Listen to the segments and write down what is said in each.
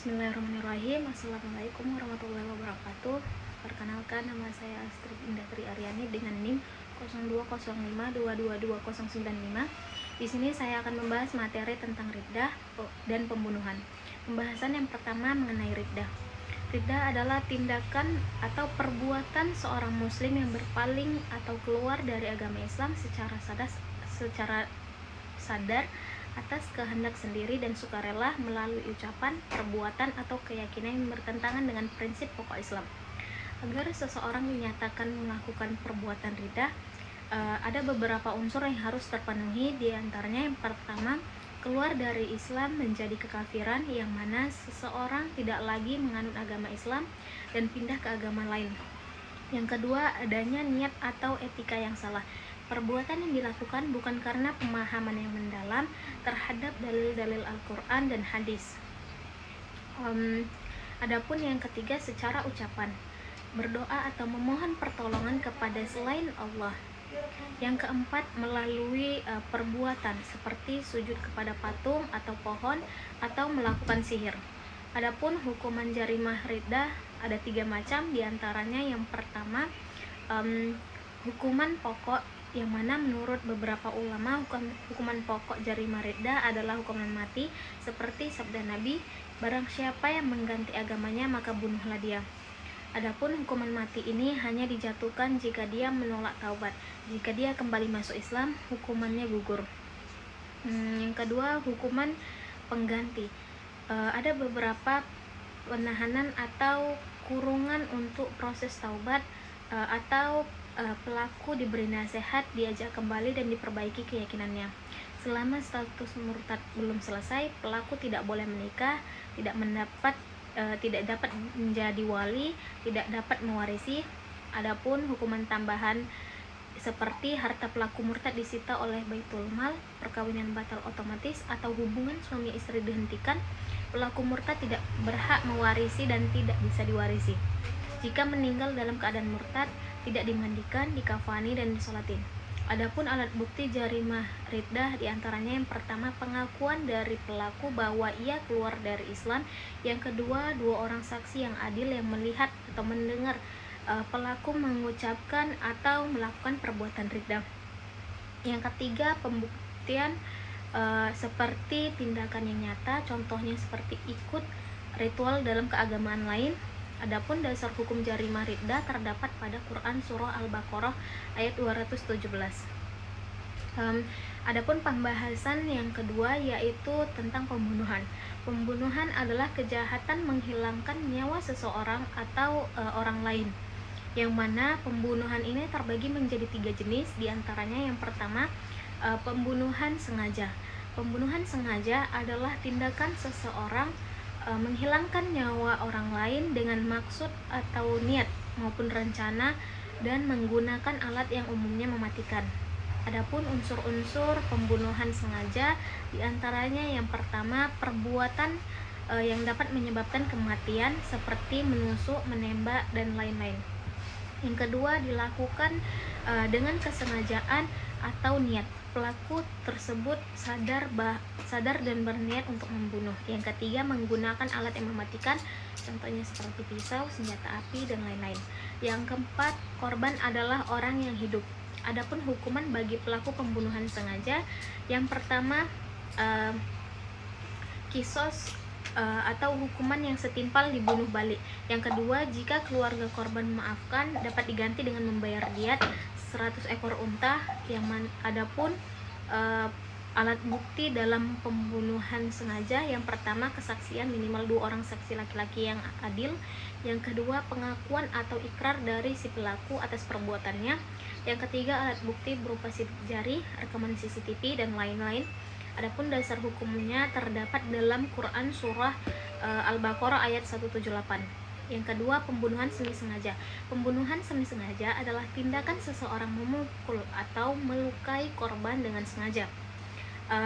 Bismillahirrahmanirrahim. Assalamualaikum warahmatullahi wabarakatuh. Perkenalkan, nama saya Astrid Indah Aryani dengan NIM 0205222095. Di sini saya akan membahas materi tentang riddah dan pembunuhan. Pembahasan yang pertama mengenai riddah. Riddah adalah tindakan atau perbuatan seorang muslim yang berpaling atau keluar dari agama Islam secara sadar atas kehendak sendiri dan sukarela melalui ucapan, perbuatan, atau keyakinan yang bertentangan dengan prinsip pokok Islam. Agar seseorang dinyatakan melakukan perbuatan riddah, ada beberapa unsur yang harus terpenuhi. Di antaranya yang pertama, keluar dari Islam menjadi kekafiran, yang mana seseorang tidak lagi menganut agama Islam dan pindah ke agama lain. Yang kedua, adanya niat atau etika yang salah. Perbuatan yang dilakukan bukan karena pemahaman yang mendalam terhadap dalil-dalil Al-Quran dan hadis. Adapun yang ketiga, secara ucapan, berdoa atau memohon pertolongan kepada selain Allah. Yang keempat, melalui perbuatan seperti sujud kepada patung atau pohon atau melakukan sihir. Adapun hukuman jarimah riddah ada 3 macam, diantaranya yang pertama hukuman pokok, yang mana menurut beberapa ulama hukuman pokok jarimah riddah adalah hukuman mati, seperti sabda Nabi, barang siapa yang mengganti agamanya maka bunuhlah dia. Adapun hukuman mati ini hanya dijatuhkan jika dia menolak taubat. Jika dia kembali masuk Islam, hukumannya gugur. Yang kedua, hukuman pengganti. Ada beberapa penahanan atau kurungan untuk proses taubat, atau pelaku diberi nasihat, diajak kembali dan diperbaiki keyakinannya. Selama status murtad belum selesai, pelaku tidak boleh menikah, tidak dapat menjadi wali, tidak dapat mewarisi. Adapun hukuman tambahan seperti harta pelaku murtad disita oleh Baitul Mal, perkawinan batal otomatis, atau hubungan suami istri dihentikan, pelaku murtad tidak berhak mewarisi dan tidak bisa diwarisi. Jika meninggal dalam keadaan murtad, tidak dimandikan, dikafani, dan disolatin. Adapun alat bukti jarimah riddah diantaranya yang pertama, pengakuan dari pelaku bahwa ia keluar dari Islam. Yang kedua, 2 orang saksi yang adil yang melihat atau mendengar pelaku mengucapkan atau melakukan perbuatan riddah. Yang ketiga, pembuktian seperti tindakan yang nyata, contohnya seperti ikut ritual dalam keagamaan lain. Adapun dasar hukum jarimah riddah terdapat pada Quran surah Al-Baqarah ayat 217. Adapun pembahasan yang kedua yaitu tentang pembunuhan. Pembunuhan adalah kejahatan menghilangkan nyawa seseorang atau orang lain, yang mana pembunuhan ini terbagi menjadi 3 jenis. Diantaranya yang pertama, pembunuhan sengaja. Pembunuhan sengaja adalah tindakan seseorang menghilangkan nyawa orang lain dengan maksud atau niat maupun rencana dan menggunakan alat yang umumnya mematikan. Adapun unsur-unsur pembunuhan sengaja diantaranya yang pertama, perbuatan yang dapat menyebabkan kematian seperti menusuk, menembak, dan lain-lain. Yang kedua, dilakukan dengan kesengajaan atau niat. Pelaku tersebut sadar dan berniat untuk membunuh. Yang ketiga, menggunakan alat yang mematikan, contohnya seperti pisau, senjata api, dan lain-lain. Yang keempat, korban adalah orang yang hidup. Adapun hukuman bagi pelaku pembunuhan sengaja, yang pertama, kisos atau hukuman yang setimpal dibunuh balik. Yang kedua, jika keluarga korban memaafkan, dapat diganti dengan membayar diat 100 ekor unta. Adapun alat bukti dalam pembunuhan sengaja, yang pertama, kesaksian minimal 2 orang saksi laki-laki yang adil. Yang kedua, pengakuan atau ikrar dari si pelaku atas perbuatannya. Yang ketiga, alat bukti berupa sidik jari, rekaman CCTV, dan lain-lain. Adapun dasar hukumnya terdapat dalam Quran surah Al-Baqarah ayat 178. Yang kedua, pembunuhan semi sengaja. Pembunuhan semi sengaja adalah tindakan seseorang memukul atau melukai korban dengan sengaja,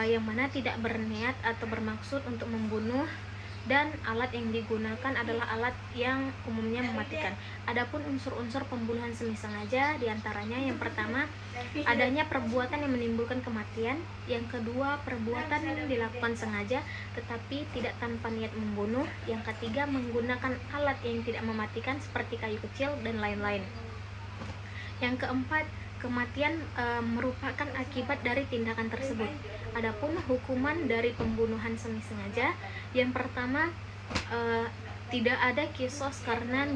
yang mana tidak berniat atau bermaksud untuk membunuh, dan alat yang digunakan adalah alat yang umumnya mematikan. Adapun unsur-unsur pembunuhan semi sengaja diantaranya yang pertama adanya perbuatan yang menimbulkan kematian, yang kedua perbuatan yang dilakukan sengaja tetapi tidak tanpa niat membunuh, yang ketiga menggunakan alat yang tidak mematikan seperti kayu kecil dan lain-lain. Yang keempat, kematian merupakan akibat dari tindakan tersebut. Adapun hukuman dari pembunuhan semi sengaja, yang pertama tidak ada kisos karena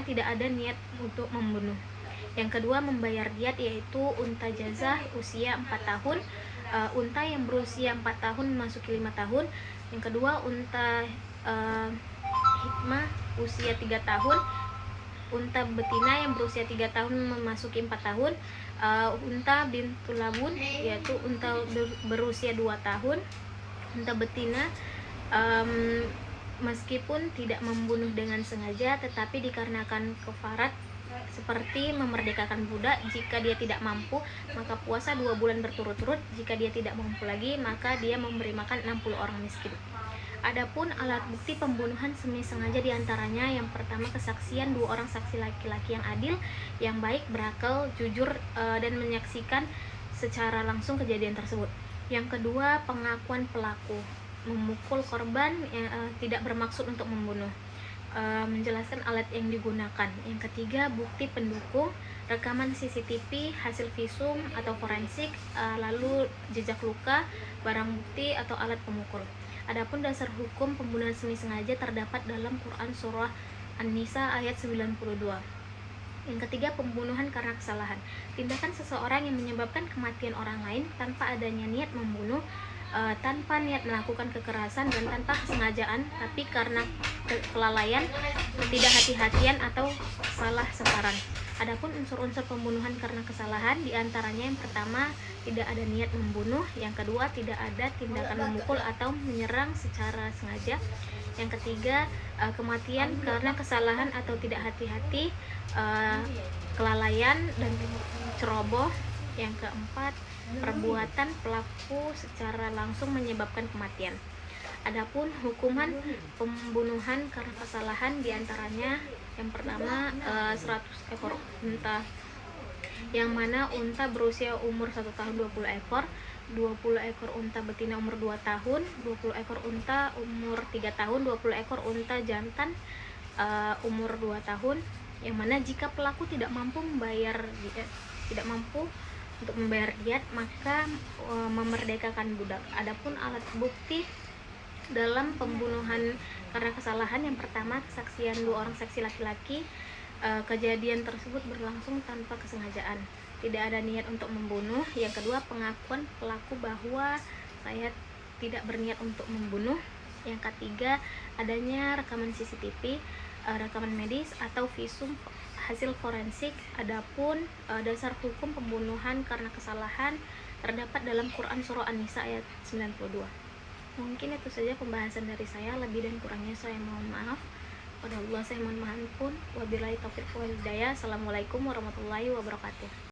tidak ada niat untuk membunuh. Yang kedua, membayar diat, yaitu unta jazah usia 4 tahun, unta yang berusia 4 tahun memasuki 5 tahun. Yang kedua, unta hikmah usia 3 tahun, unta betina yang berusia 3 tahun memasuki 4 tahun, unta bintul labun yaitu unta berusia 2 tahun. Unta betina meskipun tidak membunuh dengan sengaja tetapi dikarenakan kefarat seperti memerdekakan budak, jika dia tidak mampu maka puasa 2 bulan berturut-turut, jika dia tidak mampu lagi maka dia memberi makan 60 orang miskin. Adapun alat bukti pembunuhan semi sengaja diantaranya yang pertama kesaksian 2 orang saksi laki-laki yang adil, yang baik, berakal, jujur, dan menyaksikan secara langsung kejadian tersebut. Yang kedua, pengakuan pelaku memukul korban yang tidak bermaksud untuk membunuh, menjelaskan alat yang digunakan. Yang ketiga, bukti pendukung, rekaman CCTV, hasil visum atau forensik, lalu jejak luka, barang bukti atau alat pemukul. Adapun dasar hukum pembunuhan semi sengaja terdapat dalam Quran Surah An-Nisa ayat 92. Yang ketiga, pembunuhan karena kesalahan, tindakan seseorang yang menyebabkan kematian orang lain tanpa adanya niat membunuh, tanpa niat melakukan kekerasan dan tanpa kesengajaan, tapi karena kelalaian, ketidakhati-hatian atau salah sasaran. Adapun unsur-unsur pembunuhan karena kesalahan diantaranya yang pertama tidak ada niat membunuh, yang kedua tidak ada tindakan memukul atau menyerang secara sengaja, yang ketiga kematian karena kesalahan atau tidak hati-hati, kelalaian dan ceroboh, yang keempat perbuatan pelaku secara langsung menyebabkan kematian. Adapun hukuman pembunuhan karena kesalahan diantaranya yang pertama 100 ekor unta, yang mana unta berusia umur 1 tahun 20 ekor, 20 ekor unta betina umur 2 tahun, 20 ekor unta umur 3 tahun, 20 ekor unta jantan umur 2 tahun, yang mana jika pelaku tidak mampu untuk membayar diat maka memerdekakan budak. Adapun alat bukti dalam pembunuhan karena kesalahan, yang pertama kesaksian 2 orang saksi laki-laki, kejadian tersebut berlangsung tanpa kesengajaan, tidak ada niat untuk membunuh. Yang kedua, pengakuan pelaku bahwa saya tidak berniat untuk membunuh. Yang ketiga, adanya rekaman CCTV, rekaman medis atau visum hasil forensik. Adapun dasar hukum pembunuhan karena kesalahan terdapat dalam Quran Surah An-Nisa ayat 92. Mungkin itu saja pembahasan dari saya, lebih dan kurangnya saya mohon maaf. Pada Allah saya mohon maaf pun. Wabillahi taufiq wal hidayah. Assalamualaikum warahmatullahi wabarakatuh.